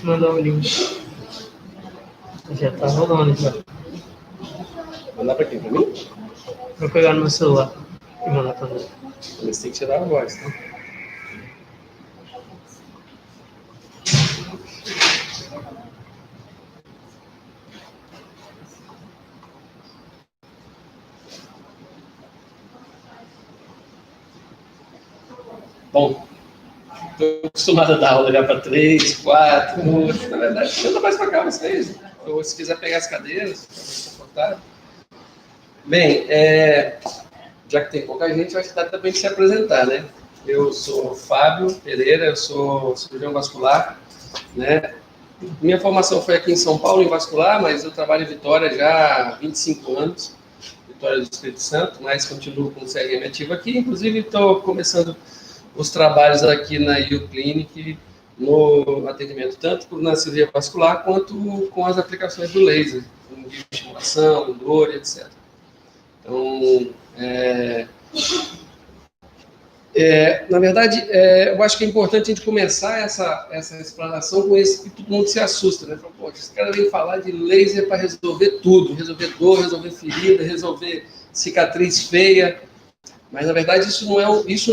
te mandar o link. Já tá rolando já. Mandar pra quem? Pra mim? Vou pegar no meu celular e mandar pra você. Mas tem que tirar a voz, tá? Bom, estou acostumado a dar aula já para 3, 4, na verdade, tenta mais para cá vocês. Ou se quiser pegar as cadeiras, fica confortável. Bem, já que tem pouca gente, eu acho que dá também de se apresentar, né? Eu sou Fábio Pereira, eu sou cirurgião vascular, né? Minha formação foi aqui em São Paulo, em vascular, mas eu trabalho em Vitória já há 25 anos, Vitória do Espírito Santo, mas continuo com o CRM ativo aqui. Inclusive, estou começando os trabalhos aqui na U-Clinic, no atendimento tanto na cirurgia vascular, quanto com as aplicações do laser, com estimulação, dor, etc. Então, na verdade, eu acho que é importante a gente começar essa explanação com esse que todo mundo se assusta, né? Fala, pô, esse cara vem falar de laser para resolver tudo, resolver dor, resolver ferida, resolver cicatriz feia, mas na verdade isso não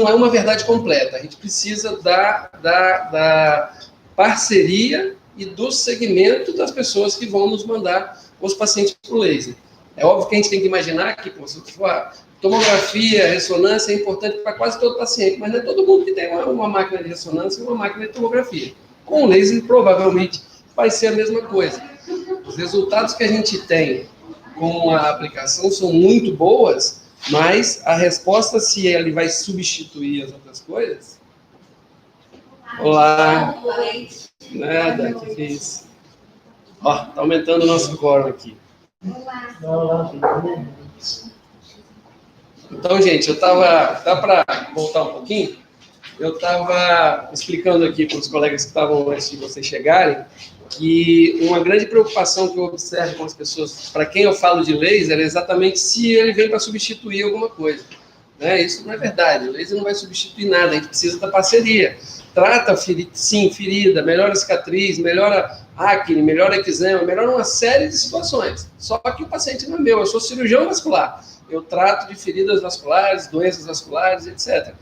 é uma verdade completa. A gente precisa da parceria e do segmento das pessoas que vão nos mandar os pacientes para o laser. É óbvio que a gente tem que imaginar que, pô, se for tomografia, ressonância é importante para quase todo paciente, mas não é todo mundo que tem uma máquina de ressonância e uma máquina de tomografia. Com o laser, provavelmente, vai ser a mesma coisa. Os resultados que a gente tem com a aplicação são muito boas, mas a resposta, se ele vai substituir as outras coisas... Olá! Nada, que fiz. Ó, tá aumentando o nosso quórum aqui. Olá! Então, gente, dá para voltar um pouquinho? Eu estava explicando aqui para os colegas que estavam antes de vocês chegarem que uma grande preocupação que eu observo com as pessoas, para quem eu falo de laser, é exatamente se ele vem para substituir alguma coisa. Né? Isso não é verdade, o laser não vai substituir nada, a gente precisa da parceria. Trata, sim, ferida, melhora a cicatriz, melhora acne, melhora eczema, melhora uma série de situações. Só que o paciente não é meu, eu sou cirurgião vascular. Eu trato de feridas vasculares, doenças vasculares, etc.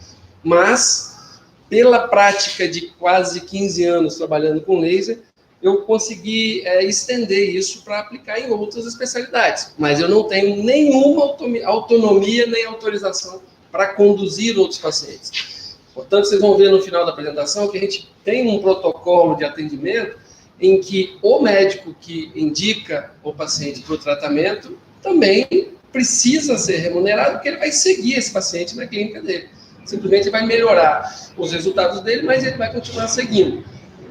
Mas, pela prática de quase 15 anos trabalhando com laser, eu consegui estender isso para aplicar em outras especialidades. Mas eu não tenho nenhuma autonomia nem autorização para conduzir outros pacientes. Portanto, vocês vão ver no final da apresentação que a gente tem um protocolo de atendimento em que o médico que indica o paciente para o tratamento também precisa ser remunerado, porque ele vai seguir esse paciente na clínica dele. Simplesmente vai melhorar os resultados dele, mas ele vai continuar seguindo.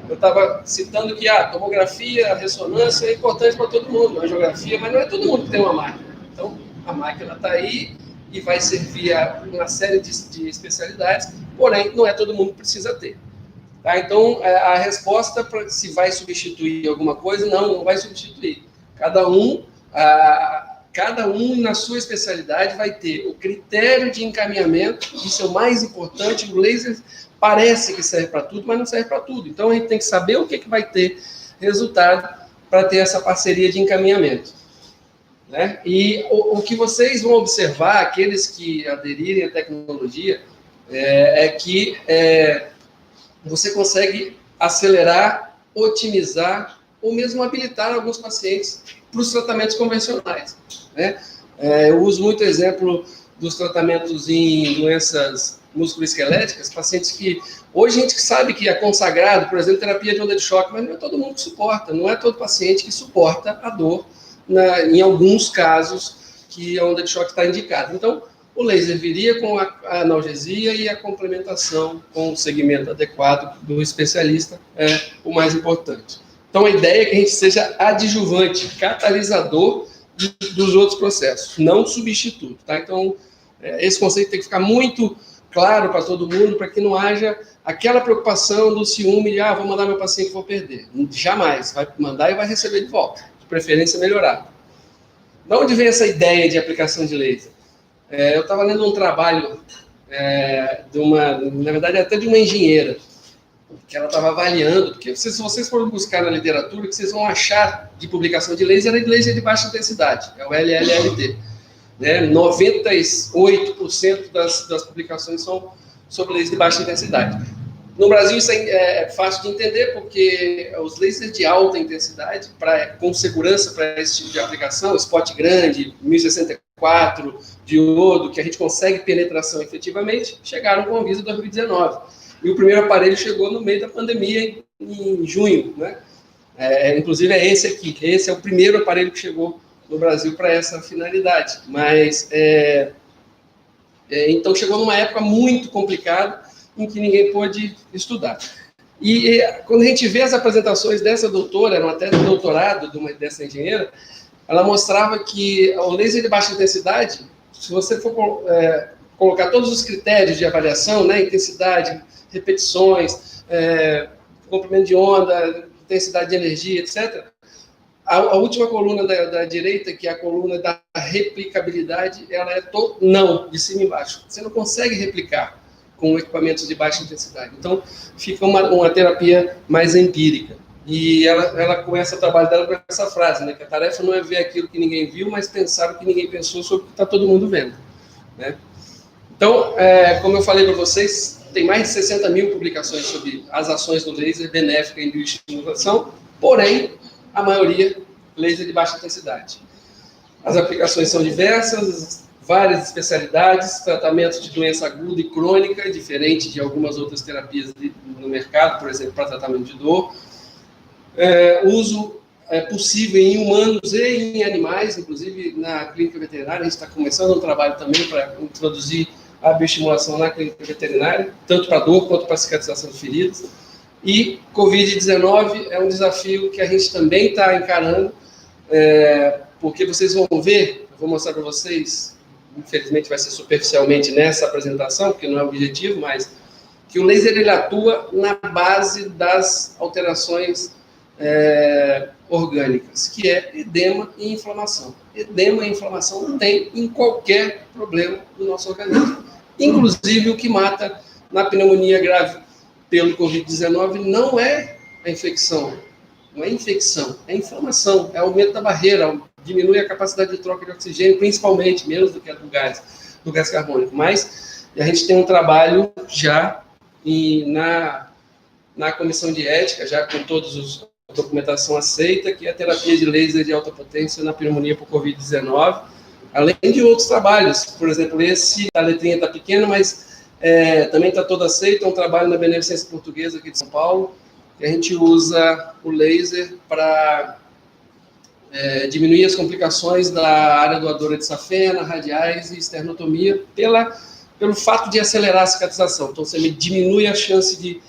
Eu estava citando que a tomografia, a ressonância é importante para todo mundo, a angiografia, mas não é todo mundo que tem uma máquina. Então, a máquina está aí e vai servir a uma série de especialidades, porém, não é todo mundo que precisa ter. Tá? Então, a resposta para se vai substituir alguma coisa, não vai substituir. Cada um na sua especialidade vai ter o critério de encaminhamento, isso é o mais importante. O laser parece que serve para tudo, mas não serve para tudo. Então, a gente tem que saber o que vai ter resultado para ter essa parceria de encaminhamento. Né? E o que vocês vão observar, aqueles que aderirem à tecnologia, é que você consegue acelerar, otimizar ou mesmo habilitar alguns pacientes para os tratamentos convencionais. Né? Eu uso muito exemplo dos tratamentos em doenças musculoesqueléticas, pacientes que... Hoje a gente sabe que é consagrado, por exemplo, terapia de onda de choque, mas não é todo mundo que suporta, não é todo paciente que suporta a dor, em alguns casos que a onda de choque está indicada. Então, o laser viria com a analgesia e a complementação com o segmento adequado do especialista é o mais importante. Então, a ideia é que a gente seja adjuvante, catalisador dos outros processos, não substituto. Tá? Então, esse conceito tem que ficar muito claro para todo mundo, para que não haja aquela preocupação do ciúme de, vou mandar meu paciente que vou perder. Jamais, vai mandar e vai receber de volta, de preferência melhorado. De onde vem essa ideia de aplicação de laser? Eu estava lendo um trabalho na verdade, até de uma engenheira. que ela estava avaliando, porque se vocês forem buscar na literatura, o que vocês vão achar de publicação de laser é de laser de baixa intensidade, é o LLLT. Né? 98% das publicações são sobre laser de baixa intensidade. No Brasil isso é fácil de entender, porque os lasers de alta intensidade, com segurança para esse tipo de aplicação, spot grande, 1064, diodo, que a gente consegue penetração efetivamente, chegaram com a Anvisa em 2019. E o primeiro aparelho chegou no meio da pandemia, em junho. Né? Inclusive é esse aqui, esse é o primeiro aparelho que chegou no Brasil para essa finalidade. Mas, então, chegou numa época muito complicada, em que ninguém pôde estudar. E quando a gente vê as apresentações dessa doutora, era até do doutorado dessa engenheira, ela mostrava que o laser de baixa intensidade, se você for colocar todos os critérios de avaliação, né, intensidade, repetições, comprimento de onda, intensidade de energia, etc., a última coluna da direita, que é a coluna da replicabilidade, ela é não, de cima e embaixo. Você não consegue replicar com equipamentos de baixa intensidade. Então, fica uma terapia mais empírica. E ela começa o trabalho dela com essa frase, né, que a tarefa não é ver aquilo que ninguém viu, mas pensar o que ninguém pensou sobre o que está todo mundo vendo. Né? Então, como eu falei para vocês, tem mais de 60 mil publicações sobre as ações do laser benéfica em bioestimulação, porém, a maioria laser de baixa intensidade. As aplicações são diversas, várias especialidades, tratamento de doença aguda e crônica, diferente de algumas outras terapias no mercado, por exemplo, para tratamento de dor. Uso possível em humanos e em animais, inclusive na clínica veterinária. A gente está começando um trabalho também para introduzir a bioestimulação na clínica veterinária, tanto para dor quanto para cicatrização de feridas. E Covid-19 é um desafio que a gente também está encarando, porque vocês vão ver, eu vou mostrar para vocês, infelizmente vai ser superficialmente nessa apresentação, porque não é o objetivo, mas que o laser ele atua na base das alterações orgânicas, que é edema e inflamação. Edema e inflamação tem em qualquer problema do nosso organismo. Inclusive o que mata na pneumonia grave pelo Covid-19 não é a infecção, não é infecção, é inflamação, é aumento da barreira, diminui a capacidade de troca de oxigênio, principalmente, menos do que a do gás carbônico. Mas a gente tem um trabalho já na comissão de ética, já com todos a documentação aceita, que é a terapia de laser de alta potência na pneumonia por Covid-19, além de outros trabalhos. Por exemplo, esse, a letrinha está pequena, mas também está todo aceito, é um trabalho na Beneficência Portuguesa aqui de São Paulo, que a gente usa o laser para diminuir as complicações da área doadora de safena, radiais e esternotomia, pelo fato de acelerar a cicatrização. Então, você diminui a chance de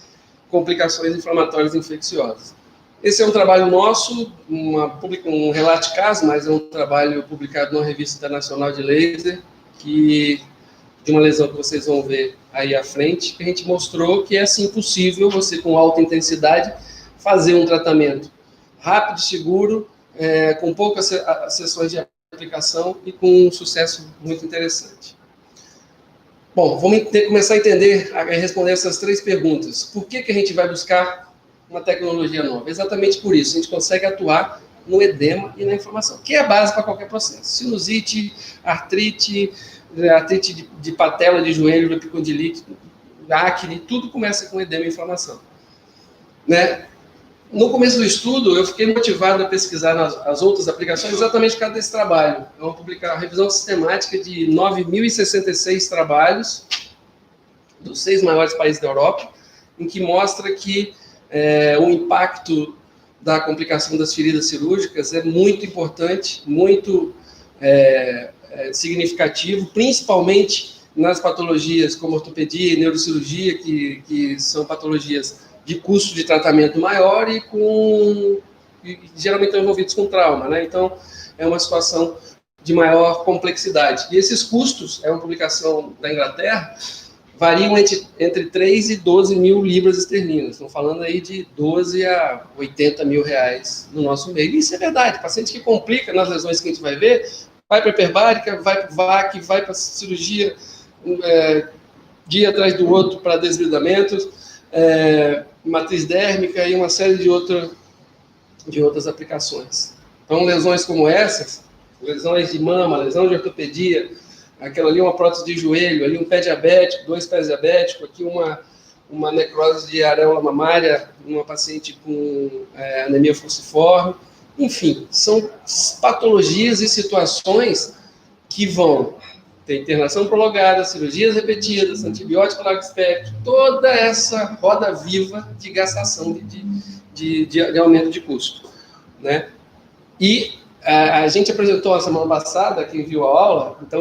complicações inflamatórias infecciosas. Esse é um trabalho nosso, um relato de caso, mas é um trabalho publicado numa revista internacional de laser, de uma lesão que vocês vão ver aí à frente, que a gente mostrou que é, sim, possível você, com alta intensidade, fazer um tratamento rápido, seguro, com poucas sessões de aplicação e com um sucesso muito interessante. Bom, vamos começar a entender, a responder essas três perguntas. Por que a gente vai buscar uma tecnologia nova? Exatamente por isso, a gente consegue atuar no edema e na inflamação, que é a base para qualquer processo. Sinusite, artrite de patela, de joelho, epicondilite, acne, tudo começa com edema e inflamação. Né? No começo do estudo, eu fiquei motivado a pesquisar as outras aplicações exatamente por causa desse trabalho. Eu vou publicar uma revisão sistemática de 9.066 trabalhos dos 6 maiores países da Europa, em que mostra que o impacto da complicação das feridas cirúrgicas é muito importante, muito significativo, principalmente nas patologias como ortopedia e neurocirurgia, que são patologias de custo de tratamento maior e geralmente estão envolvidos com trauma, né? Então, é uma situação de maior complexidade. E esses custos, é uma publicação da Inglaterra, variam entre 3 e 12 mil libras esterlinas. Estão falando aí de 12 a 80 mil reais no nosso meio. E isso é verdade. Paciente que complica nas lesões que a gente vai ver, vai para a hiperbárica, vai para o VAC, vai para a cirurgia dia atrás do outro para desbridamentos, matriz dérmica e uma série de outras aplicações. Então, lesões como essas, lesões de mama, lesão de ortopedia, aquela ali uma prótese de joelho, ali um pé diabético, 2 pés diabéticos, aqui uma necrose de areola mamária, uma paciente com anemia falciforme. Enfim, são patologias e situações que vão ter internação prolongada, cirurgias repetidas, antibiótico largo espectro, toda essa roda viva de gastação de aumento de custo, né? E a gente apresentou a semana passada, quem viu a aula, então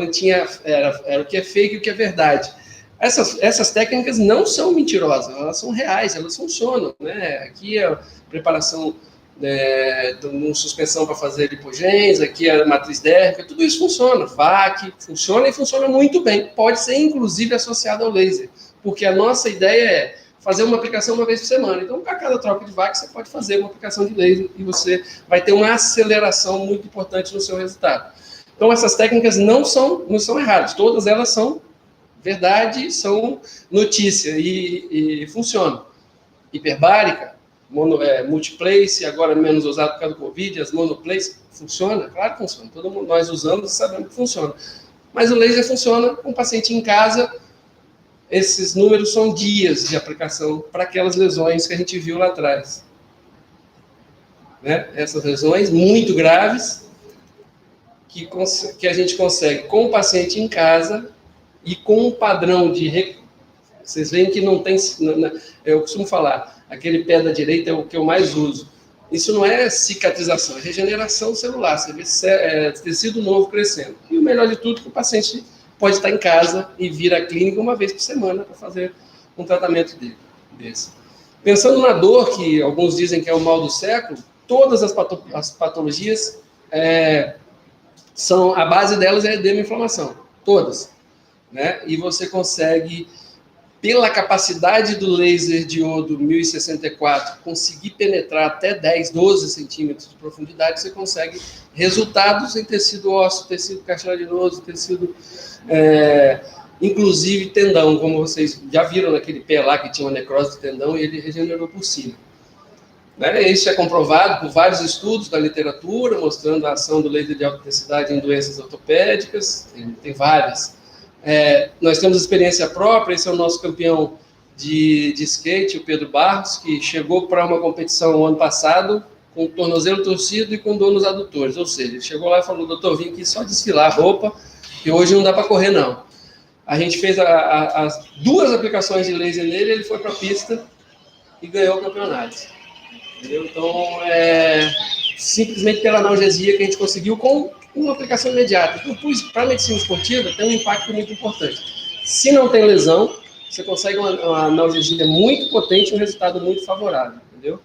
era o que é fake e o que é verdade. Essas técnicas não são mentirosas, elas são reais, elas funcionam, né? Aqui é a preparação de suspensão para fazer lipogênese, aqui é a matriz dérmica, tudo isso funciona. VAC funciona e funciona muito bem. Pode ser, inclusive, associado ao laser, porque a nossa ideia é fazer uma aplicação uma vez por semana. Então, a cada troca de VAC, você pode fazer uma aplicação de laser e você vai ter uma aceleração muito importante no seu resultado. Então, essas técnicas não são erradas, todas elas são verdade, são notícia e funcionam. Hiperbárica, multiplace, agora menos usado por causa do Covid, as monoplace, funciona? Claro que funciona, todo mundo, nós usamos e sabemos que funciona. Mas o laser funciona com o paciente em casa, esses números são dias de aplicação para aquelas lesões que a gente viu lá atrás. Né? Essas lesões muito graves, que a gente consegue com o paciente em casa e com um padrão de... Vocês veem que não tem... Eu costumo falar, aquele pé da direita é o que eu mais uso. Isso não é cicatrização, é regeneração celular. Você vê tecido novo crescendo. E o melhor de tudo é que o paciente pode estar em casa e vir à clínica uma vez por semana para fazer um tratamento desse. Pensando na dor, que alguns dizem que é o mal do século, todas as patologias, a base delas é edema e inflamação. Todas. Né? E você consegue, pela capacidade do laser diodo 1064, conseguir penetrar até 10, 12 centímetros de profundidade, você consegue resultados em tecido ósseo, tecido cartilaginoso, tecido, inclusive tendão, como vocês já viram naquele pé lá que tinha uma necrose de tendão e ele regenerou por cima. Né? Isso é comprovado por vários estudos da literatura, mostrando a ação do laser de alta intensidade em doenças ortopédicas, tem várias. Nós temos experiência própria, esse é o nosso campeão de skate, o Pedro Barros, que chegou para uma competição no ano passado com o tornozelo torcido e com dor nos adutores, ou seja, ele chegou lá e falou, doutor, vim aqui só desfilar a roupa, que hoje não dá para correr não. A gente fez as 2 aplicações de laser nele, ele foi para a pista e ganhou o campeonato. Entendeu? Então, simplesmente pela analgesia que a gente conseguiu com uma aplicação imediata. Então, para a medicina esportiva, tem um impacto muito importante. Se não tem lesão, você consegue uma analgesia muito potente e um resultado muito favorável, entendeu?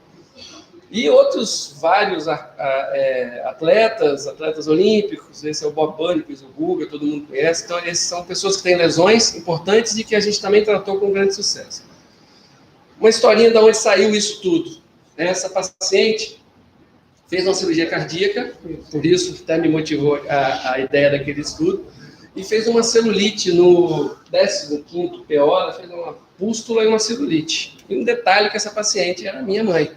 E outros vários atletas olímpicos, esse é o Bob Burnquist, o Guga, todo mundo conhece. Então, esses são pessoas que têm lesões importantes e que a gente também tratou com grande sucesso. Uma historinha de onde saiu isso tudo. Essa paciente fez uma cirurgia cardíaca, por isso até me motivou a ideia daquele estudo, e fez uma celulite no 15º PO, ela fez uma pústula e uma celulite. E um detalhe que essa paciente era minha mãe.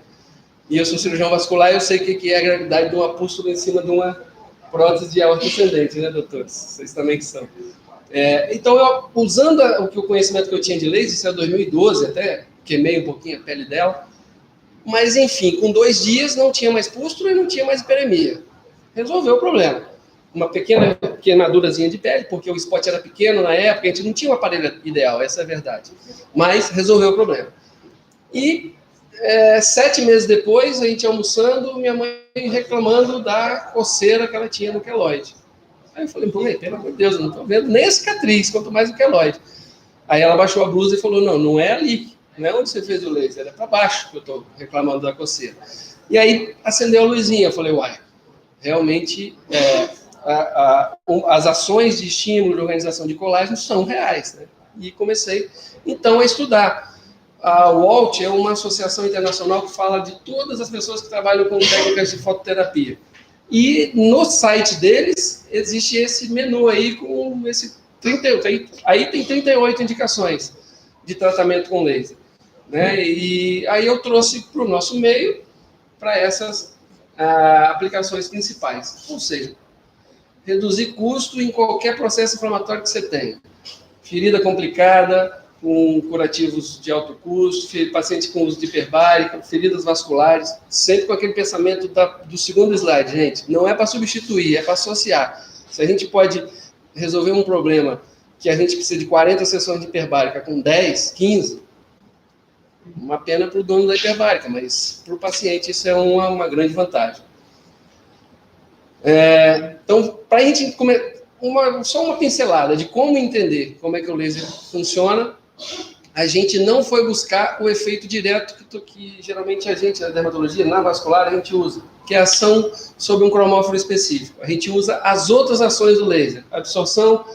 E eu sou cirurgião vascular e eu sei o que é a gravidade de uma pústula em cima de uma prótese de aorta ascendente, né, doutores? Vocês também que são. Então, usando o conhecimento que eu tinha de laser, isso é 2012, até queimei um pouquinho a pele dela, mas, enfim, com 2 dias não tinha mais pústula e não tinha mais hiperemia. Resolveu o problema. Uma pequena queimadurazinha de pele, porque o spot era pequeno na época, a gente não tinha um aparelho ideal, essa é a verdade. Mas resolveu o problema. E 7 meses depois, a gente almoçando, minha mãe reclamando da coceira que ela tinha no queloide. Aí eu falei, pelo amor de Deus, eu não estou vendo nem a cicatriz, quanto mais o queloide. Aí ela baixou a blusa e falou, não é ali. Não é onde você fez o laser, é para baixo que eu estou reclamando da coceira. E aí acendeu a luzinha, eu falei, realmente as ações de estímulo de organização de colágeno são reais. Né? E comecei, então, a estudar. A WALT é uma associação internacional que fala de todas as pessoas que trabalham com técnicas de fototerapia. E no site deles existe esse menu aí com esse 38, aí tem 38 indicações de tratamento com laser. né? E aí eu trouxe para o nosso meio, para essas aplicações principais. Ou seja, reduzir custo em qualquer processo inflamatório que você tenha. Ferida complicada, com curativos de alto custo, paciente com uso de hiperbárica, feridas vasculares, sempre com aquele pensamento do segundo slide, gente. Não é para substituir, é para associar. Se a gente pode resolver um problema que a gente precisa de 40 sessões de hiperbárica com 10, 15, uma pena para o dono da hiperbárica, mas para o paciente isso é uma grande vantagem. Então, para a gente só uma pincelada de como entender como é que o laser funciona, a gente não foi buscar o efeito direto que geralmente a gente, na dermatologia, na vascular, a gente usa, que é a ação sobre um cromóforo específico. A gente usa as outras ações do laser, a absorção,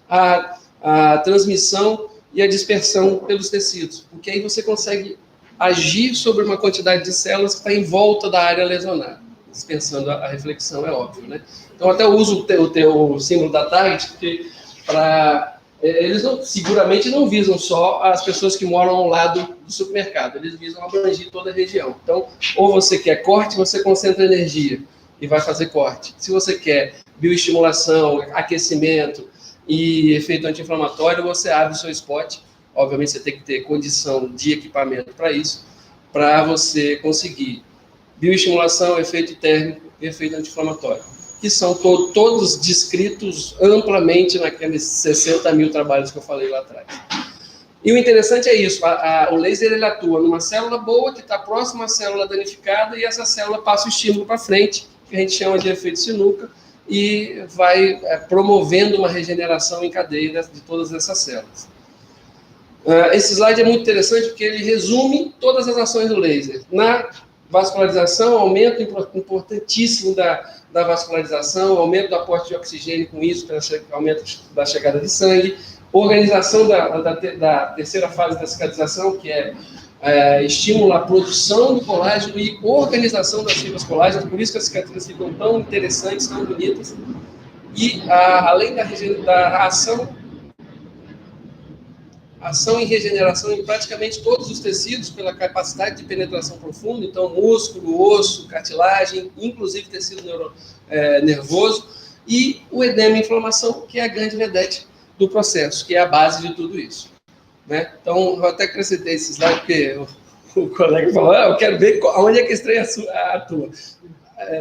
a transmissão e a dispersão pelos tecidos, porque aí você consegue agir sobre uma quantidade de células que está em volta da área lesionada, dispensando a reflexão, é óbvio, né? Então, até eu uso o teu símbolo da Target, porque eles seguramente não visam só as pessoas que moram ao lado do supermercado, eles visam abranger toda a região. Então, ou você quer corte, você concentra energia e vai fazer corte. Se você quer bioestimulação, aquecimento e efeito anti-inflamatório, você abre o seu spot. Obviamente, você tem que ter condição de equipamento para isso, para você conseguir bioestimulação, efeito térmico e efeito anti-inflamatório, que são todos descritos amplamente naqueles 60 mil trabalhos que eu falei lá atrás. E o interessante é isso, o laser ele atua numa célula boa, que está próxima à célula danificada, e essa célula passa o estímulo para frente, que a gente chama de efeito sinuca, e vai promovendo uma regeneração em cadeia de todas essas células. Esse slide é muito interessante porque ele resume todas as ações do laser. Na vascularização, aumento importantíssimo da vascularização, aumento do aporte de oxigênio com isso, aumento da chegada de sangue, organização da terceira fase da cicatrização, que é estímulo à produção do colágeno e organização das fibras colágenas, por isso que as cicatrizes ficam tão interessantes, tão bonitas, e além da ação em regeneração em praticamente todos os tecidos, pela capacidade de penetração profunda, então músculo, osso, cartilagem, inclusive tecido nervoso, e o edema e inflamação, que é a grande vedete do processo, que é a base de tudo isso. Né? Então, eu até acrescentei esse slide, porque o colega falou, eu quero ver onde é que a estreia atua.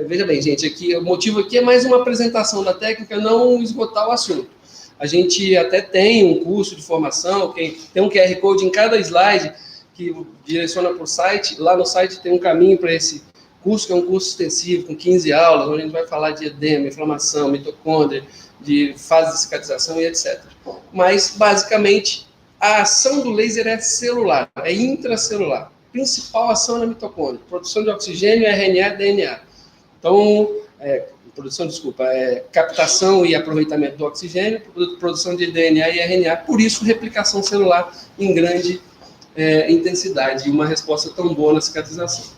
Veja bem, gente, o motivo aqui é mais uma apresentação da técnica, não esgotar o assunto. A gente até tem um curso de formação, tem um QR Code em cada slide que direciona para o site. Lá no site tem um caminho para esse curso, que é um curso extensivo, com 15 aulas, onde a gente vai falar de edema, inflamação, mitocôndria, de fase de cicatrização e etc. Mas, basicamente, a ação do laser é celular, é intracelular. Principal ação na mitocôndria, produção de oxigênio, RNA, DNA. Então, captação e aproveitamento do oxigênio, produção de DNA e RNA, por isso replicação celular em grande intensidade e uma resposta tão boa na cicatrização.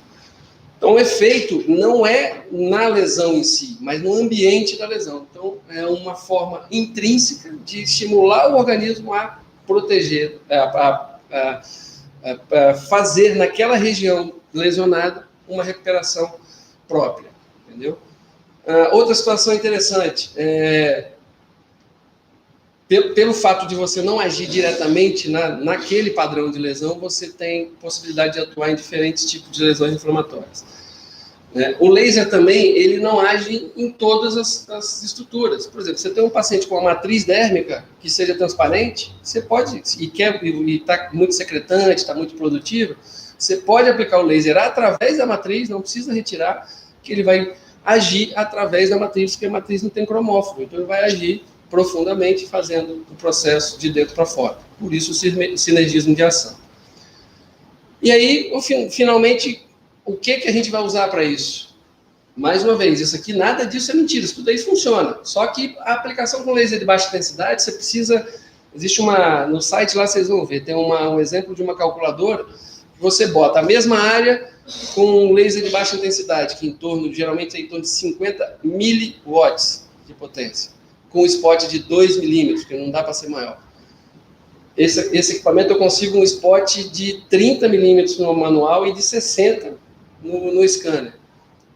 Então, o efeito não é na lesão em si, mas no ambiente da lesão. Então, é uma forma intrínseca de estimular o organismo a proteger, a fazer naquela região lesionada uma recuperação própria, entendeu? Outra situação interessante, pelo fato de você não agir diretamente naquele padrão de lesão, você tem possibilidade de atuar em diferentes tipos de lesões inflamatórias. O laser também, ele não age em todas as estruturas. Por exemplo, você tem um paciente com uma matriz dérmica que seja transparente, você pode, e está muito secretante, está muito produtivo, você pode aplicar o laser através da matriz, não precisa retirar, que ele vai agir através da matriz, porque a matriz não tem cromóforo, então ele vai agir profundamente, fazendo o processo de dentro para fora. Por isso o sinergismo de ação. E aí, finalmente, o que a gente vai usar para isso? Mais uma vez, isso aqui, nada disso é mentira, isso tudo aí funciona. Só que a aplicação com laser de baixa intensidade, você precisa... Existe no site lá, vocês vão ver, tem um exemplo de uma calculadora, que você bota a mesma área com um laser de baixa intensidade, que geralmente é em torno de 50 miliwatts de potência, com um spot de 2 milímetros, que não dá para ser maior. Esse equipamento eu consigo um spot de 30 milímetros no manual e de 60 no scanner.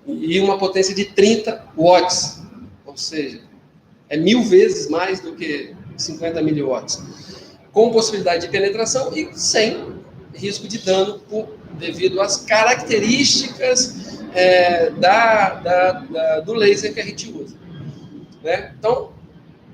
E uma potência de 30 watts, ou seja, é 1000 vezes mais do que 50 miliwatts, com possibilidade de penetração e sem risco de dano devido às características do laser que a gente usa. Né? Então,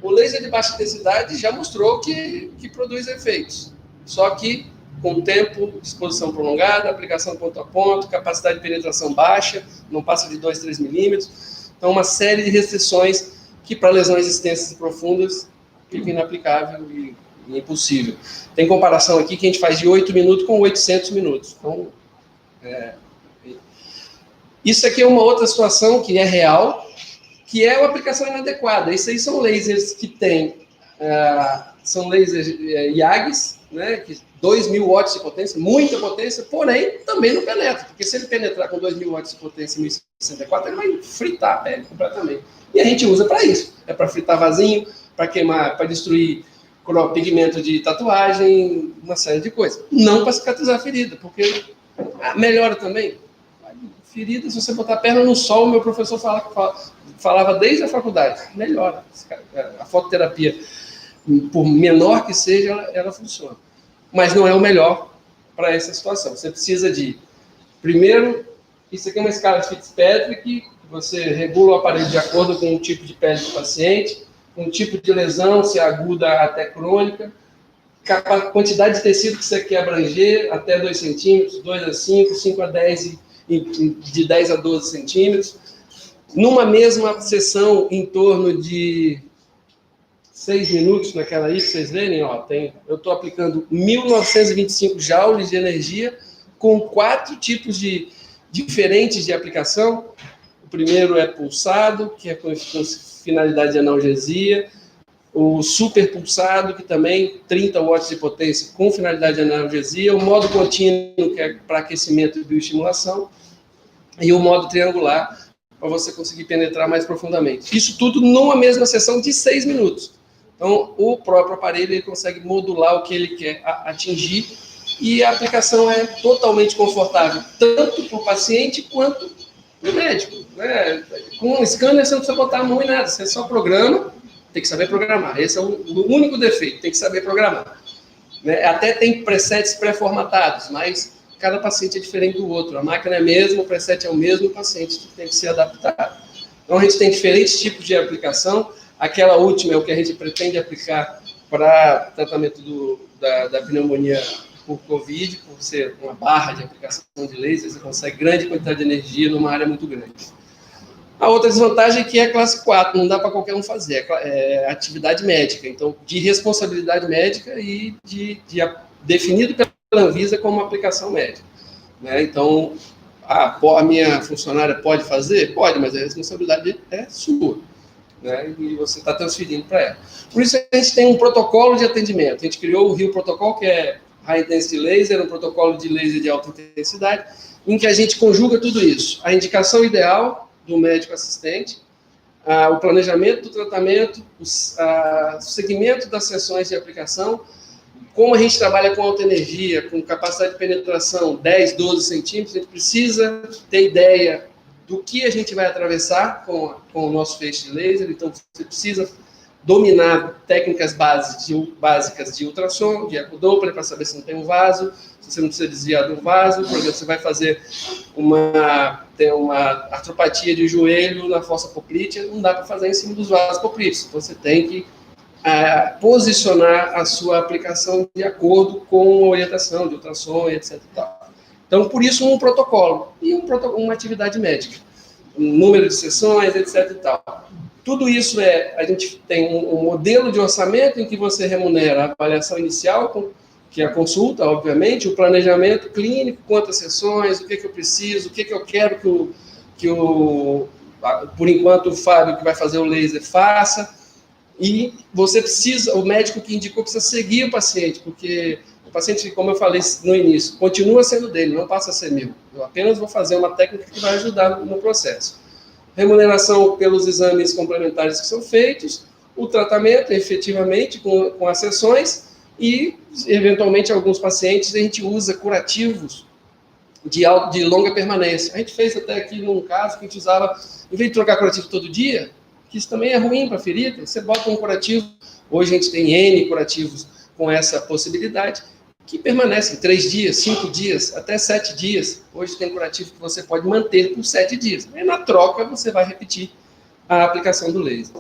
o laser de baixa intensidade já mostrou que produz efeitos, só que com tempo, exposição prolongada, aplicação ponto a ponto, capacidade de penetração baixa, não passa de 2, 3 milímetros. Então, uma série de restrições que, para lesões extensas e profundas, fica inaplicável e impossível. Tem comparação aqui que a gente faz de 8 minutos com 800 minutos. Então, isso aqui é uma outra situação que é real, que é uma aplicação inadequada. Isso aí são lasers que têm, são lasers IAGs, né, que 2.000 watts de potência, muita potência, porém também não penetra, porque se ele penetrar com 2.000 watts de potência em 1064, ele vai fritar a pele completamente. E a gente usa para isso, é para fritar vasinho, para queimar, para destruir pigmento de tatuagem, uma série de coisas. Não para cicatrizar a ferida, porque melhora também. Ferida, se você botar a perna no sol, meu professor falava desde a faculdade, melhora. A fototerapia, por menor que seja, ela funciona. Mas não é o melhor para essa situação. Você precisa de, primeiro, isso aqui é uma escala de Fitzpatrick, você regula o aparelho de acordo com o tipo de pele do paciente, com o tipo de lesão, se é aguda até crônica, a quantidade de tecido que você quer abranger, até 2 centímetros, 2 a 5, 5 a 10, de 10 a 12 centímetros. Numa mesma sessão, em torno de 6 minutos naquela aí, para vocês verem, eu estou aplicando 1.925 joules de energia com 4 tipos diferentes de aplicação. O primeiro é pulsado, que é com finalidade de analgesia. O super pulsado, que também 30 watts de potência com finalidade de analgesia. O modo contínuo, que é para aquecimento e bioestimulação. E o modo triangular, para você conseguir penetrar mais profundamente. Isso tudo numa mesma sessão de 6 minutos. Então, o próprio aparelho ele consegue modular o que ele quer atingir e a aplicação é totalmente confortável, tanto para o paciente quanto para o médico. Né? Com o scanner, você não precisa botar a mão em nada, você só programa, tem que saber programar. Esse é o único defeito, tem que saber programar. Né? Até tem presets pré-formatados, mas cada paciente é diferente do outro. A máquina é a mesma, o preset é o mesmo, o paciente tem que ser adaptado. Então, a gente tem diferentes tipos de aplicação. Aquela última é o que a gente pretende aplicar para tratamento da pneumonia por Covid, por ser uma barra de aplicação de laser, você consegue grande quantidade de energia numa área muito grande. A outra desvantagem é que é classe 4, não dá para qualquer um fazer, é atividade médica, então de responsabilidade médica e definido pela Anvisa como aplicação médica. Né? Então, a minha funcionária pode fazer? Pode, mas a responsabilidade é sua. Né, e você está transferindo para ela. Por isso a gente tem um protocolo de atendimento. A gente criou o Rio Protocol, que é High Intensity Laser, um protocolo de laser de alta intensidade, em que a gente conjuga tudo isso. A indicação ideal do médico assistente, o planejamento do tratamento, o segmento das sessões de aplicação, como a gente trabalha com alta energia, com capacidade de penetração 10, 12 centímetros, a gente precisa ter ideia do que a gente vai atravessar com o nosso feixe de laser. Então, você precisa dominar técnicas básicas de ultrassom, de ecodoppler, para saber se não tem um vaso, se você não precisa desviar do vaso. Por exemplo, você vai fazer uma artropatia de joelho na fossa poplítea, não dá para fazer em cima dos vasos poplíteos. Então, você tem que posicionar a sua aplicação de acordo com a orientação de ultrassom, etc. E tal. Então, por isso, um protocolo e uma atividade médica, um número de sessões, etc. e tal. Tudo isso a gente tem um modelo de orçamento em que você remunera a avaliação inicial, que é a consulta, obviamente, o planejamento clínico, quantas sessões, o que eu preciso, o que eu quero por enquanto, o Fábio, que vai fazer o laser, faça. E você precisa, o médico que indicou precisa seguir o paciente, porque o paciente, como eu falei no início, continua sendo dele, não passa a ser meu. Eu apenas vou fazer uma técnica que vai ajudar no processo. Remuneração pelos exames complementares que são feitos, o tratamento, efetivamente, com as sessões, E, eventualmente, alguns pacientes, a gente usa curativos de longa permanência. A gente fez até aqui num caso que a gente usava, em vez de trocar curativo todo dia, que isso também é ruim para a ferida, você bota um curativo, hoje a gente tem N curativos com essa possibilidade, que permanecem 3 dias, 5 dias, até 7 dias. Hoje tem curativo que você pode manter por 7 dias. E na troca você vai repetir a aplicação do laser.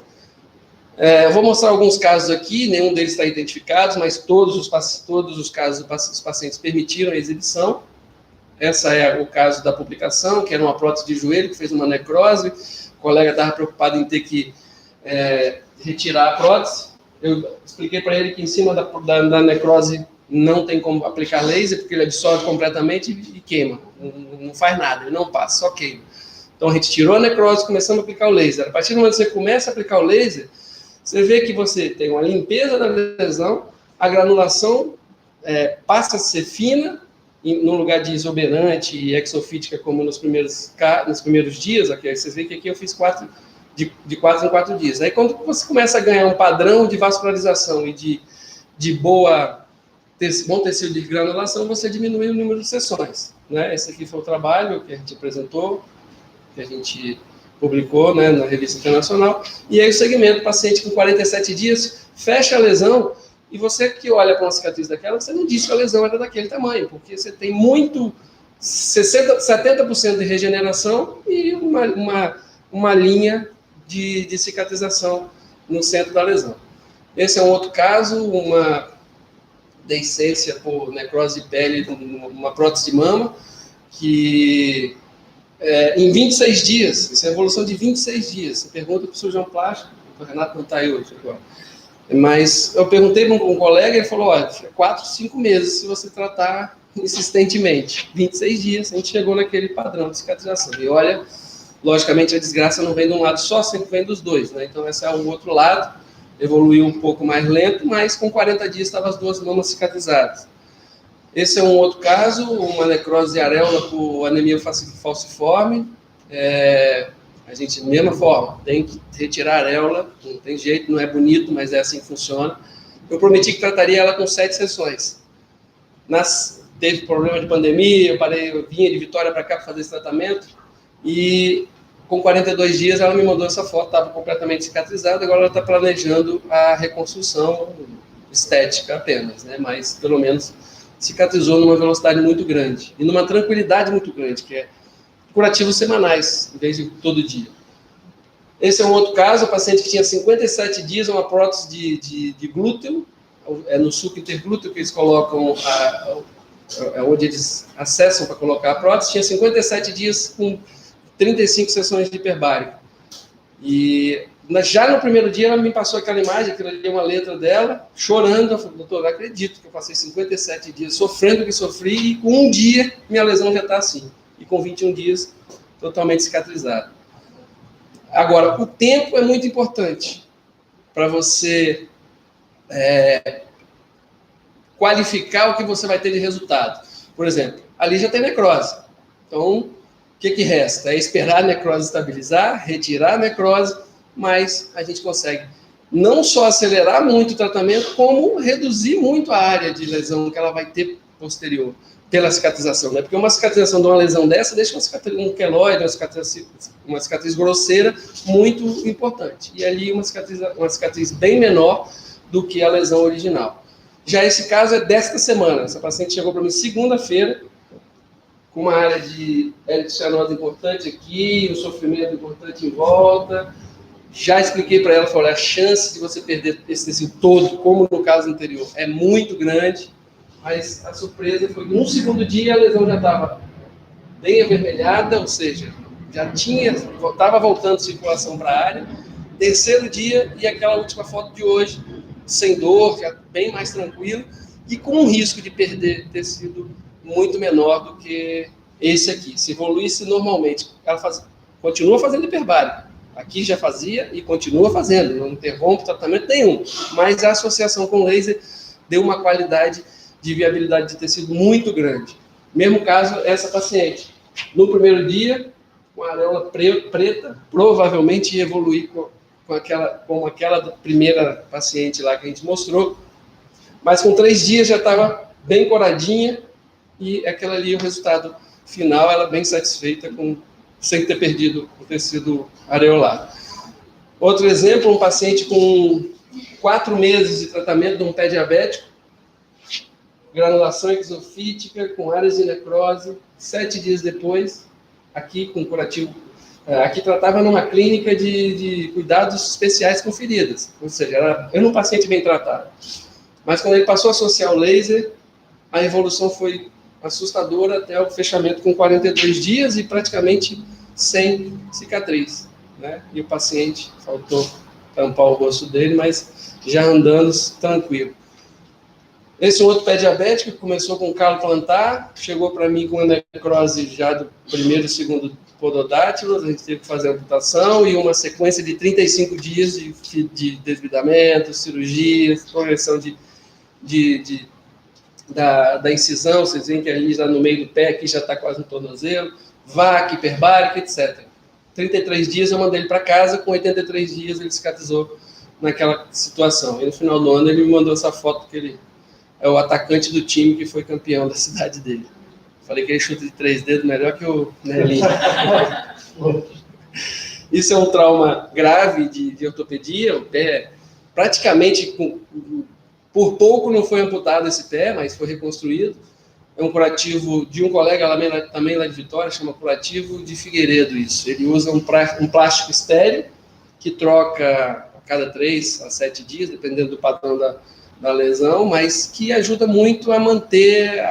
Eu vou mostrar alguns casos aqui, nenhum deles está identificado, mas todos os casos dos pacientes permitiram a exibição. Essa é o caso da publicação, que era uma prótese de joelho que fez uma necrose. O colega estava preocupado em ter que retirar a prótese. Eu expliquei para ele que em cima da necrose não tem como aplicar laser, porque ele absorve completamente e queima. Não faz nada, ele não passa, só queima. Então a gente tirou a necrose e começamos a aplicar o laser. A partir do momento que você começa a aplicar o laser, você vê que você tem uma limpeza da lesão, a granulação passa a ser fina, no lugar de exuberante e exofítica, como nos primeiros dias. Aqui, você vê que aqui eu fiz de 4 em 4 dias. Aí, quando você começa a ganhar um padrão de vascularização e de bom tecido de granulação, você diminui o número de sessões. Né? Esse aqui foi o trabalho que a gente apresentou, que a gente publicou, né, na revista internacional. E aí o segmento, paciente com 47 dias, fecha a lesão. E você que olha para uma cicatriz daquela, você não disse que a lesão era daquele tamanho, porque você tem 70% de regeneração e uma linha de cicatrização no centro da lesão. Esse é um outro caso, uma deiscência por necrose de pele, uma prótese de mama, que em 26 dias, isso é evolução de 26 dias. Você pergunta para o cirurgião plástico, o Renato não está aí hoje agora. Mas eu perguntei para um colega, ele falou, olha, 4, 5 meses se você tratar insistentemente. 26 dias, a gente chegou naquele padrão de cicatrização. E olha, logicamente a desgraça não vem de um lado só, sempre vem dos dois, né? Então esse é o outro lado, evoluiu um pouco mais lento, mas com 40 dias estavam as duas mamas cicatrizadas. Esse é um outro caso, uma necrose de areola por anemia falciforme. A gente, mesma forma, tem que retirar a areola, não tem jeito, não é bonito, mas é assim que funciona. Eu prometi que trataria ela com 7 sessões. Teve problema de pandemia, eu vinha de Vitória para cá para fazer esse tratamento, e com 42 dias ela me mandou essa foto, estava completamente cicatrizada, agora ela está planejando a reconstrução estética apenas, né? Mas pelo menos cicatrizou numa velocidade muito grande, e numa tranquilidade muito grande, que é curativos semanais, em vez de todo dia. Esse é um outro caso, o paciente que tinha 57 dias, uma prótese de glúteo, no suco interglúteo que eles colocam, onde eles acessam para colocar a prótese, tinha 57 dias com 35 sessões de hiperbárico. E já no primeiro dia ela me passou aquela imagem, aquilo ali é uma letra dela, chorando. Eu falei, doutor, não acredito que eu passei 57 dias sofrendo o que sofri, e com um dia minha lesão já está assim. E com 21 dias, totalmente cicatrizado. Agora, o tempo é muito importante para você qualificar o que você vai ter de resultado. Por exemplo, ali já tem necrose. Então, o que resta? É esperar a necrose estabilizar, retirar a necrose, mas a gente consegue não só acelerar muito o tratamento, como reduzir muito a área de lesão que ela vai ter posterior, pela cicatrização, né? Porque uma cicatrização de uma lesão dessa deixa um queloide, uma cicatriz grosseira muito importante. E ali uma cicatriz bem menor do que a lesão original. Já esse caso é desta semana. Essa paciente chegou para mim segunda-feira, com uma área de L-cianose importante aqui, um sofrimento importante em volta. Já expliquei para ela, falei, a chance de você perder esse tecido todo, como no caso anterior, é muito grande. Mas a surpresa foi que no segundo dia a lesão já estava bem avermelhada, ou seja, já estava voltando circulação para a área. Terceiro dia, e aquela última foto de hoje, sem dor, já bem mais tranquilo, e com um risco de perder tecido muito menor do que esse aqui. Se evoluísse normalmente, ela continua fazendo hiperbárica. Aqui já fazia e continua fazendo, não interrompe tratamento nenhum. Mas a associação com laser deu uma qualidade de viabilidade de tecido muito grande. Mesmo caso, essa paciente, no primeiro dia, com a areola preta, provavelmente ia evoluir como aquela primeira paciente lá que a gente mostrou, Mas com 3 dias já estava bem coradinha, e aquela ali, o resultado final, ela bem satisfeita, sem ter perdido o tecido areolar. Outro exemplo, um paciente com 4 meses de tratamento de um pé diabético, granulação exofítica, com áreas de necrose, 7 dias depois, aqui com curativo. Aqui tratava numa clínica de cuidados especiais com feridas, ou seja, era um paciente bem tratado. Mas quando ele passou a associar o laser, a evolução foi assustadora até o fechamento com 42 dias e praticamente sem cicatriz, né? E o paciente, faltou tampar o rosto dele, mas já andando tranquilo. Esse outro pé diabético que começou com calo plantar, chegou para mim com a necrose já do primeiro e segundo pododátilo, a gente teve que fazer a amputação e uma sequência de 35 dias de desvidamento, cirurgias, correção da incisão, vocês veem que ali já no meio do pé, aqui já está quase no tornozelo, VAC, hiperbárica, etc. 33 dias eu mandei ele para casa, com 83 dias ele cicatrizou naquela situação. E no final do ano ele me mandou essa foto que ele é o atacante do time que foi campeão da cidade dele. Falei que ele chuta de 3 dedos melhor que o Nelinho. Isso é um trauma grave de ortopedia, o pé praticamente, por pouco não foi amputado esse pé, mas foi reconstruído. É um curativo de um colega também lá de Vitória, chama curativo de Figueiredo isso. Ele usa um plástico estéreo, que troca a cada 3 a 7 dias, dependendo do padrão da lesão, mas que ajuda muito a manter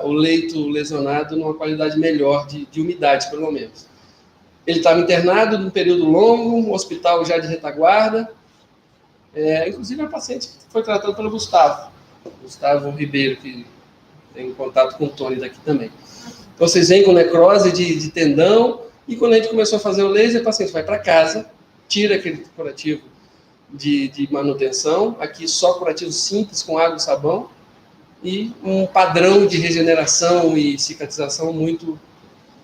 o leito lesionado numa qualidade melhor de umidade, pelo menos. Ele estava internado num período longo, um hospital já de retaguarda, inclusive é um paciente que foi tratado pelo Gustavo Ribeiro, que tem contato com o Tony daqui também. Então, vocês vêm com necrose de tendão, e quando a gente começou a fazer o laser, o paciente vai para casa, tira aquele curativo de manutenção, aqui só curativo simples com água e sabão, e um padrão de regeneração e cicatrização muito,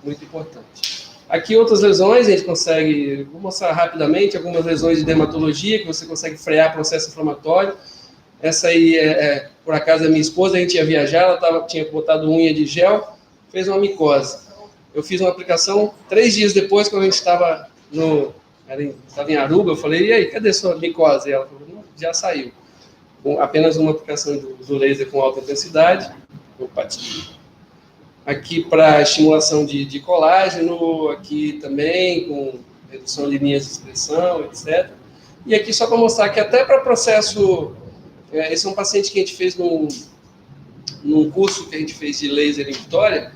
muito importante. Aqui outras lesões, a gente consegue, vou mostrar rapidamente, algumas lesões de dermatologia, que você consegue frear processo inflamatório. Essa aí, por acaso, é minha esposa, a gente ia viajar, ela tinha botado unha de gel, fez uma micose. Eu fiz uma aplicação 3 dias depois, quando a gente estava em Aruba, eu falei, e aí, cadê sua micose? E ela falou, não, já saiu. Apenas uma aplicação do laser com alta intensidade. Opa, aqui para estimulação de colágeno, aqui também com redução de linhas de expressão, etc. E aqui só para mostrar que até para processo... esse é um paciente que a gente fez num curso que a gente fez de laser em Vitória.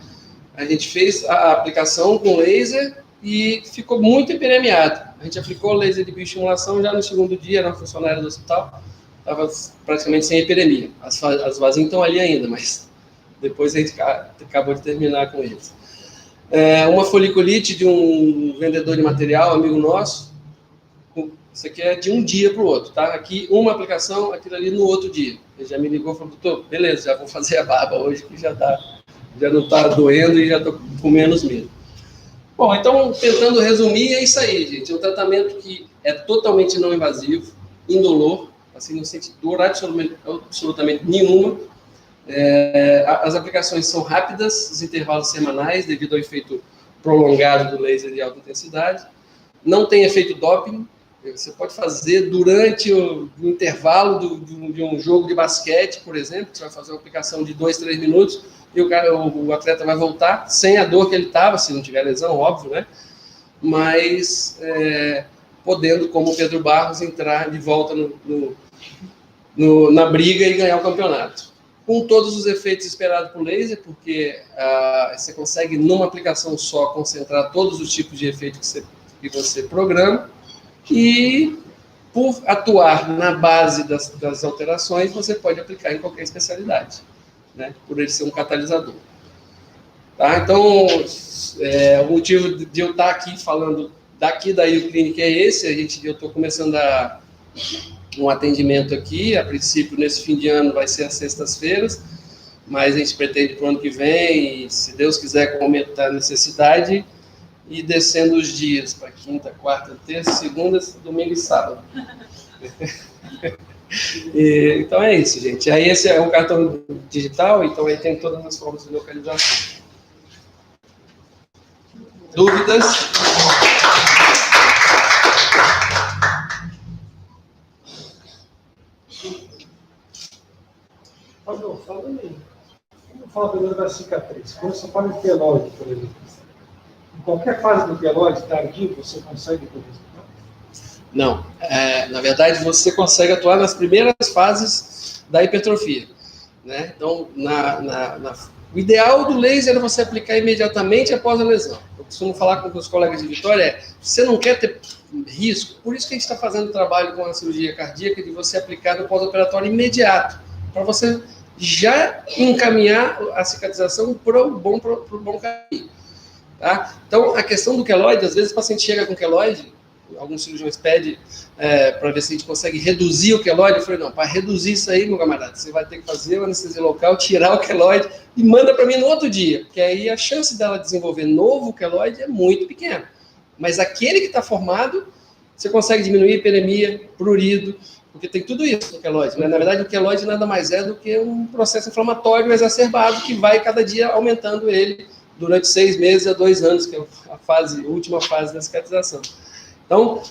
A gente fez a aplicação com laser e ficou muito hiperemiado. A gente aplicou o laser de bioestimulação já no segundo dia, era uma funcionária do hospital, estava praticamente sem hiperemia. As vasinhas estão ali ainda, mas depois a gente acabou de terminar com eles. Uma foliculite de um vendedor de material, amigo nosso. Isso aqui é de um dia para o outro, tá? Aqui uma aplicação, aquilo ali no outro dia. Ele já me ligou e falou, doutor, beleza, já vou fazer a barba hoje, que já não está doendo e já estou com menos medo. Bom, então, tentando resumir, é isso aí, gente. É um tratamento que é totalmente não invasivo, indolor, assim, não sente dor absolutamente nenhuma. As aplicações são rápidas, os intervalos semanais, devido ao efeito prolongado do laser de alta intensidade. Não tem efeito doping. Você pode fazer durante o intervalo de um jogo de basquete, por exemplo, você vai fazer uma aplicação de 2, 3 minutos e o atleta vai voltar sem a dor que ele estava, se não tiver lesão, óbvio, né? Mas podendo, como o Pedro Barros, entrar de volta na briga e ganhar o campeonato. Com todos os efeitos esperados por laser, porque você consegue, numa aplicação só, concentrar todos os tipos de efeitos que você programa. E, por atuar na base das alterações, você pode aplicar em qualquer especialidade, né? Por ele ser um catalisador. Tá? Então, o motivo de eu estar aqui falando daqui da Rio Clinic é esse. Eu estou começando um atendimento aqui, a princípio, nesse fim de ano, vai ser às sextas-feiras, mas a gente pretende para o ano que vem, e se Deus quiser, com aumentar a necessidade, e descendo os dias para quinta, quarta, terça, segunda, domingo e sábado. Então é isso, gente. Aí esse é um cartão digital, então aí tem todas as formas de localização. Dúvidas? Vamos falar primeiro da cicatriz. Quando você fala em queloide, por exemplo, em qualquer fase do queloide tardio, você consegue por exemplo? Não. Na verdade, você consegue atuar nas primeiras fases da hipertrofia. Né? Então, o ideal do laser é você aplicar imediatamente após a lesão. Eu costumo falar com os colegas de Vitória, você não quer ter risco, por isso que a gente está fazendo o trabalho com a cirurgia cardíaca de você aplicar no pós-operatório imediato, para você já encaminhar a cicatrização para o bom caminho. Tá? Então, a questão do queloide, às vezes o paciente chega com queloide, alguns cirurgiões pedem para ver se a gente consegue reduzir o queloide. Eu falei, não, para reduzir isso aí, meu camarada, você vai ter que fazer uma anestesia local, tirar o queloide e manda para mim no outro dia, porque aí a chance dela desenvolver novo queloide é muito pequena. Mas aquele que está formado, você consegue diminuir a hiperemia, prurido, porque tem tudo isso no queloide. Né? Na verdade, o queloide nada mais é do que um processo inflamatório exacerbado que vai cada dia aumentando ele durante 6 meses a 2 anos, que é a última fase da cicatrização. Então,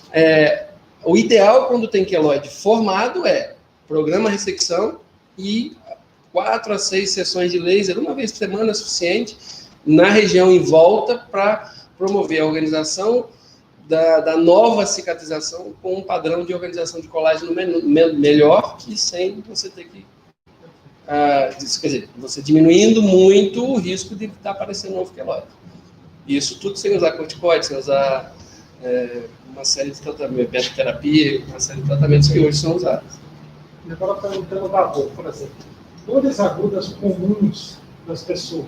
o ideal quando tem queloide formado é programa ressecção e 4 a 6 sessões de laser, uma vez por semana é suficiente, na região em volta para promover a organização da nova cicatrização com um padrão de organização de colágeno melhor e sem você ter que... quer dizer, você diminuindo muito o risco de estar aparecendo novo queloide. Isso tudo sem usar corticoide, sem usar... uma série de tratamentos, beta-terapia, uma série de tratamentos que hoje são usados. E agora perguntando da dor, por exemplo, dores agudas comuns das pessoas,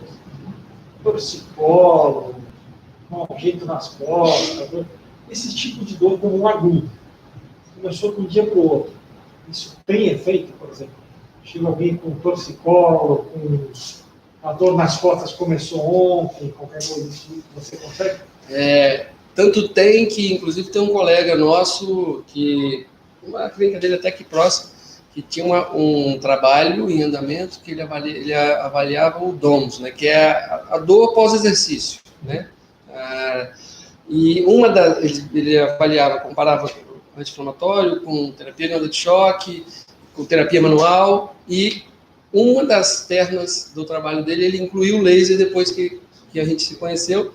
torcicolo, mau jeito nas costas, esse tipo de dor comum agudo, começou de um dia para o outro, isso tem efeito, por exemplo? Chega alguém com torcicolo, com a dor nas costas começou ontem, qualquer coisa assim, você consegue? Tanto tem que, inclusive, tem um colega nosso, que uma clínica dele até aqui próxima, que tinha um trabalho em andamento que ele avaliava o DOMS, né, que é a dor pós-exercício. Né? E ele avaliava, comparava anti-inflamatório com terapia de onda de choque, com terapia manual, e uma das pernas do trabalho dele, ele incluiu o laser depois que a gente se conheceu,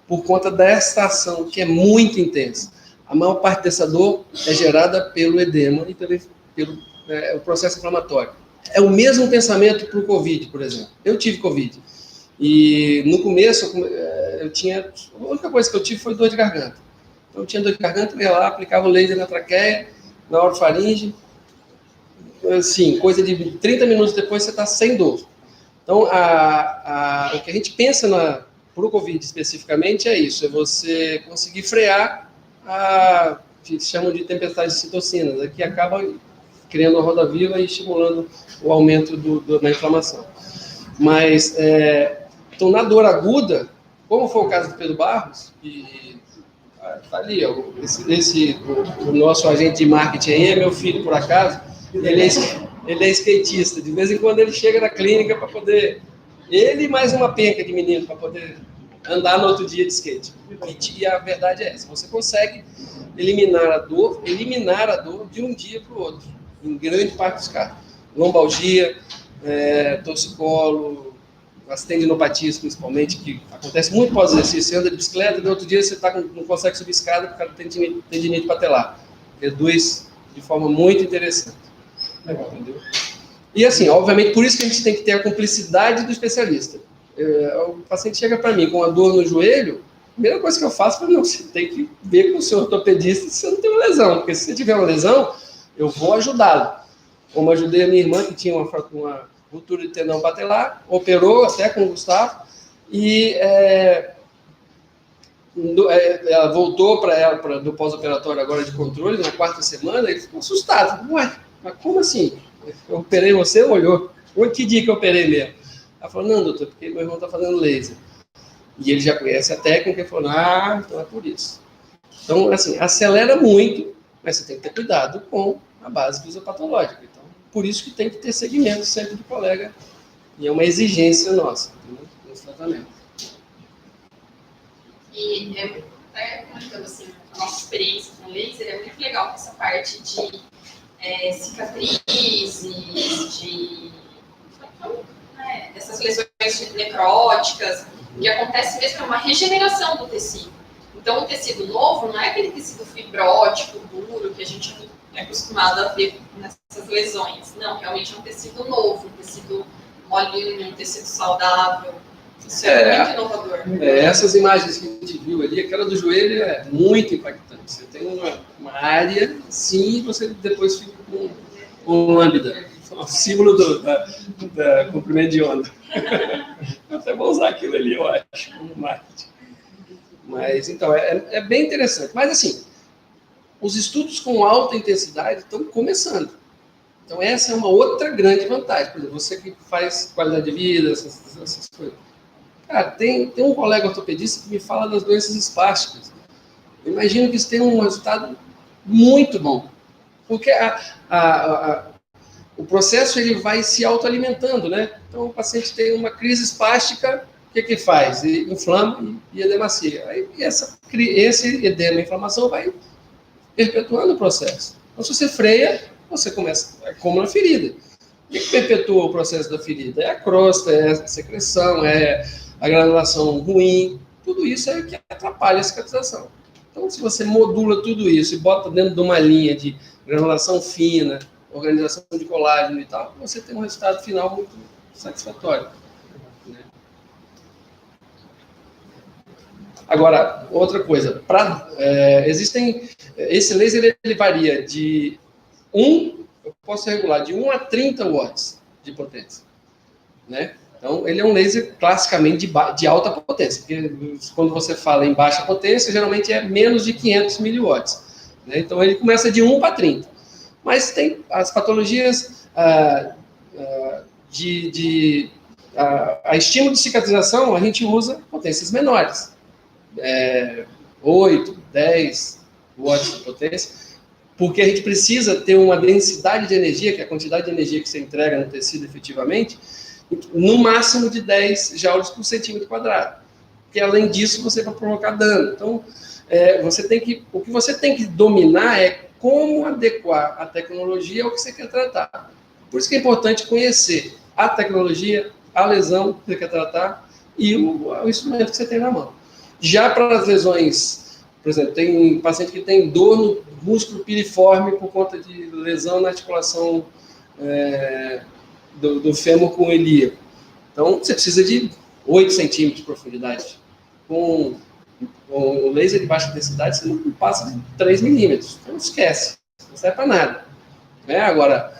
por conta dessa ação, que é muito intensa. A maior parte dessa dor é gerada pelo edema e pelo o processo inflamatório. É o mesmo pensamento para o Covid, por exemplo. Eu tive Covid. E no começo, a única coisa que eu tive foi dor de garganta. Então eu tinha dor de garganta, eu ia lá, aplicava o laser na traqueia, na orofaringe. Assim, coisa de 30 minutos depois você está sem dor. Então, o que a gente pensa para o Covid especificamente é isso, é você conseguir frear que chamam de tempestade de citocinas, que acaba criando uma roda viva e estimulando o aumento da inflamação. Mas, então, na dor aguda, como foi o caso do Pedro Barros, e tá ali, ó, o nosso agente de marketing aí é meu filho, por acaso, ele é skatista, de vez em quando ele chega na clínica para poder... Ele e mais uma penca de menino para poder andar no outro dia de skate. E a verdade é essa, você consegue eliminar a dor de um dia para o outro, em grande parte dos casos. Lombalgia, torcicolo, as tendinopatias principalmente, que acontece muito pós-exercício. Você anda de bicicleta e no outro dia você não consegue subir escada por causa do tendinite patelar. Reduz de forma muito interessante. Entendeu? E assim, obviamente, por isso que a gente tem que ter a cumplicidade do especialista. O paciente chega para mim com uma dor no joelho, a primeira coisa que eu faço é, você tem que ver com o seu ortopedista se você não tem uma lesão, porque se você tiver uma lesão, eu vou ajudá-lo. Como ajudei a minha irmã, que tinha uma ruptura de tendão patelar, operou até com o Gustavo, e ela voltou do pós-operatório agora de controle, na 4ª semana, ele ficou assustado. Ué, mas como assim? Eu operei você, olhou. Que dia que eu operei mesmo? Ela falou, não, doutor, porque meu irmão está fazendo laser. E ele já conhece a técnica e falou, então é por isso. Então, assim, acelera muito, mas você tem que ter cuidado com a base fisiopatológica. Então, por isso que tem que ter segmento sempre do colega, e é uma exigência nossa, entendeu? Nesse tratamento. E comentando assim, a nossa experiência com laser, é muito legal essa parte de cicatrizes, dessas lesões necróticas, que acontece mesmo, é uma regeneração do tecido. Então, o tecido novo não é aquele tecido fibrótico, duro, que a gente é acostumado a ver nessas lesões. Não, realmente é um tecido novo, um tecido molinho, um tecido saudável. Isso é muito inovador. Essas imagens que a gente viu ali, aquela do joelho é muito impactante. Você tem uma área, sim, e você depois fica com lambda, o símbolo da comprimento de onda. Eu até vou usar aquilo ali, eu acho, como marketing. Mas, então, é bem interessante. Mas, assim, os estudos com alta intensidade estão começando. Então, essa é uma outra grande vantagem. Por exemplo, você que faz qualidade de vida, essas coisas. Cara, tem um colega ortopedista que me fala das doenças espásticas. Eu imagino que isso tem um resultado muito bom. Porque o processo ele vai se autoalimentando, né? Então, o paciente tem uma crise espástica, o que faz? Ele inflama e edemacia. Aí, esse edema e inflamação vai perpetuando o processo. Então, se você freia, você começa como na ferida. O que perpetua o processo da ferida? É a crosta, é a secreção, é a granulação ruim. Tudo isso é o que atrapalha a cicatrização. Então, se você modula tudo isso e bota dentro de uma linha de granulação fina, organização de colágeno e tal, você tem um resultado final muito satisfatório. Né? Agora, outra coisa, esse laser ele varia de eu posso regular de 1 a 30 watts de potência, né? Então, ele é um laser classicamente de alta potência, porque quando você fala em baixa potência, geralmente é menos de 500 miliwatts, né? Então, ele começa de 1 para 30. Mas tem as patologias a estímulo de cicatrização, a gente usa potências menores. 8, 10 watts de potência, porque a gente precisa ter uma densidade de energia, que é a quantidade de energia que você entrega no tecido efetivamente, no máximo de 10 joules por centímetro quadrado. Porque além disso, você vai provocar dano. Então, o que você tem que dominar é como adequar a tecnologia ao que você quer tratar. Por isso que é importante conhecer a tecnologia, a lesão que você quer tratar e o instrumento que você tem na mão. Já para as lesões, por exemplo, tem paciente que tem dor no músculo piriforme por conta de lesão na articulação do fêmur com o ilíaco. Então, você precisa de 8 centímetros de profundidade. Com o laser de baixa densidade, você não passa de 3 milímetros. Então, esquece. Não serve para nada. Agora,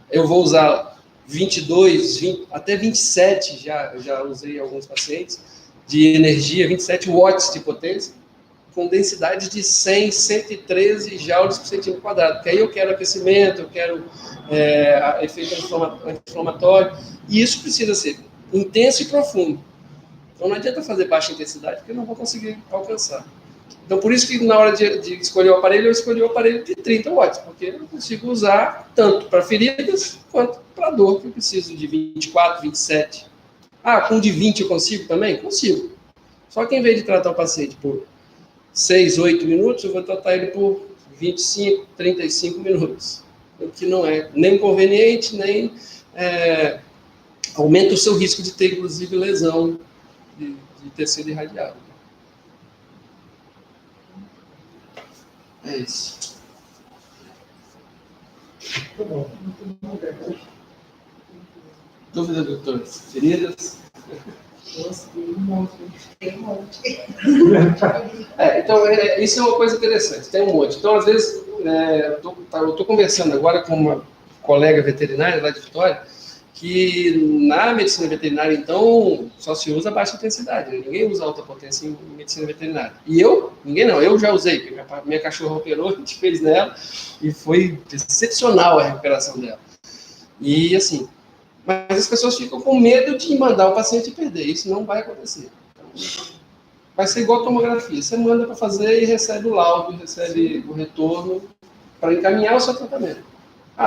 eu vou usar 22, até 27, já usei em alguns pacientes, de energia, 27 watts de potência, com densidade de 100, 113 joules por centímetro quadrado. Porque aí eu quero aquecimento, eu quero efeito anti-inflamatório, e isso precisa ser intenso e profundo. Então não adianta fazer baixa intensidade, porque eu não vou conseguir alcançar. Então por isso que na hora de escolher o aparelho, eu escolhi o aparelho de 30 watts, porque eu consigo usar tanto para feridas, quanto para dor, que eu preciso de 24, 27. Com de 20 eu consigo também? Consigo. Só que em vez de tratar o paciente por 6, 8 minutos, eu vou tratar ele por 25, 35 minutos. O que não é nem inconveniente, nem aumenta o seu risco de ter, inclusive, lesão de tecido irradiado. É isso. Muito bom. Dúvidas, doutores? Feridas? Tem um monte. Então, isso é uma coisa interessante, tem um monte. Então, às vezes, eu estou conversando agora com uma colega veterinária lá de Vitória, que na medicina veterinária, então, só se usa baixa intensidade. Ninguém usa alta potência em medicina veterinária. E eu já usei, porque minha cachorra operou, a gente fez nela, e foi excepcional a recuperação dela. E, assim, mas as pessoas ficam com medo de mandar o paciente perder. Isso não vai acontecer. Então, vai ser igual a tomografia. Você manda para fazer e recebe o laudo, recebe o retorno para encaminhar o seu tratamento.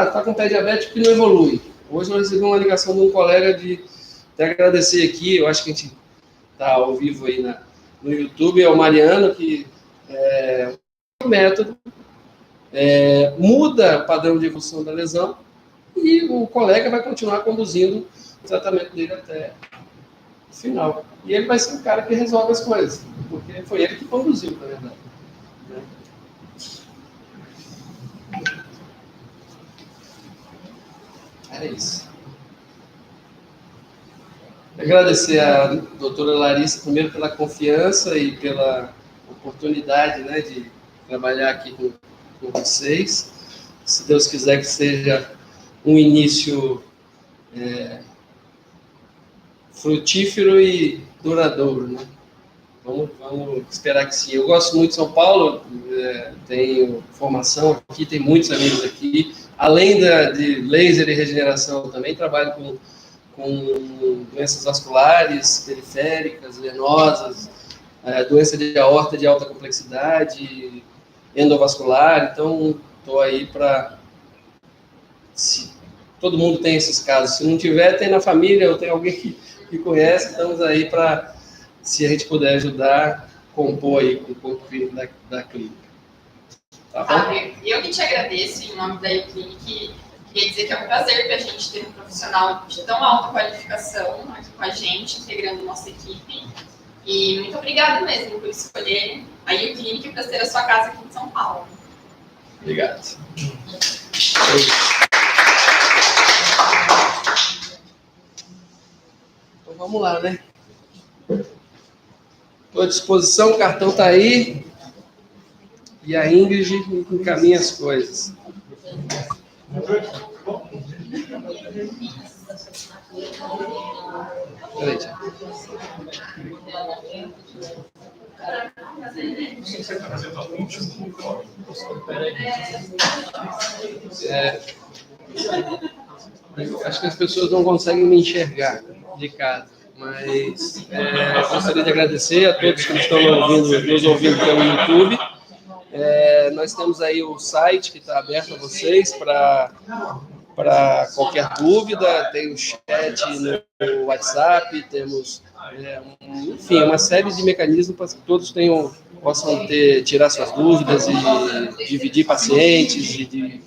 está com pé diabético e não evolui. Hoje eu recebi uma ligação de um colega de até agradecer aqui, eu acho que a gente está ao vivo aí no YouTube, é o Mariano, que o método muda o padrão de evolução da lesão e o colega vai continuar conduzindo o tratamento dele até o final. E ele vai ser o cara que resolve as coisas, porque foi ele que conduziu, na verdade. É isso. Agradecer a doutora Larissa, primeiro, pela confiança e pela oportunidade, né, de trabalhar aqui com vocês. Se Deus quiser que seja um início frutífero e duradouro, né? Vamos esperar que sim. Eu gosto muito de São Paulo, tenho formação aqui, tenho muitos amigos aqui. Além de laser e regeneração, também trabalho com doenças vasculares, periféricas, venosas, doença de aorta de alta complexidade, endovascular. Então, estou aí para... Todo mundo tem esses casos. Se não tiver, tem na família ou tem alguém que conhece. Estamos aí para, se a gente puder ajudar, compor aí com o corpo clínico da clínica. Tá bom? Eu que te agradeço em nome da Uclinic. Queria dizer que é um prazer para a gente ter um profissional de tão alta qualificação aqui com a gente, integrando nossa equipe. E muito obrigada mesmo por escolher a Uclinic para ter a sua casa aqui em São Paulo. Obrigado. Então vamos lá, né? Estou à disposição, o cartão está aí. E a Ingrid encaminha as coisas. Peraí, tia. Acho que as pessoas não conseguem me enxergar de casa, mas gostaria de agradecer a todos que estão nos ouvindo pelo YouTube. Nós temos aí o site que está aberto a vocês para qualquer dúvida, tem o chat no WhatsApp, temos, enfim, uma série de mecanismos para que todos possam tirar suas dúvidas e dividir pacientes e de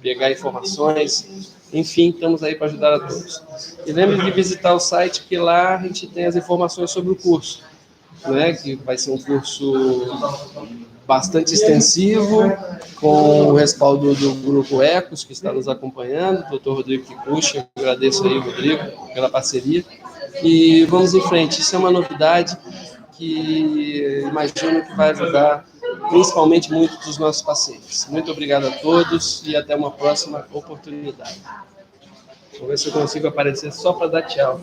pegar informações. Enfim, estamos aí para ajudar a todos. E lembre de visitar o site, que lá a gente tem as informações sobre o curso, né, que vai ser um curso bastante extensivo, com o respaldo do Grupo Ecos, que está nos acompanhando, o Dr. Rodrigo Kikuchi. Eu agradeço aí, Rodrigo, pela parceria. E vamos em frente. Isso é uma novidade que imagino que vai ajudar principalmente muitos dos nossos pacientes. Muito obrigado a todos e até uma próxima oportunidade. Vou ver se eu consigo aparecer só para dar tchau.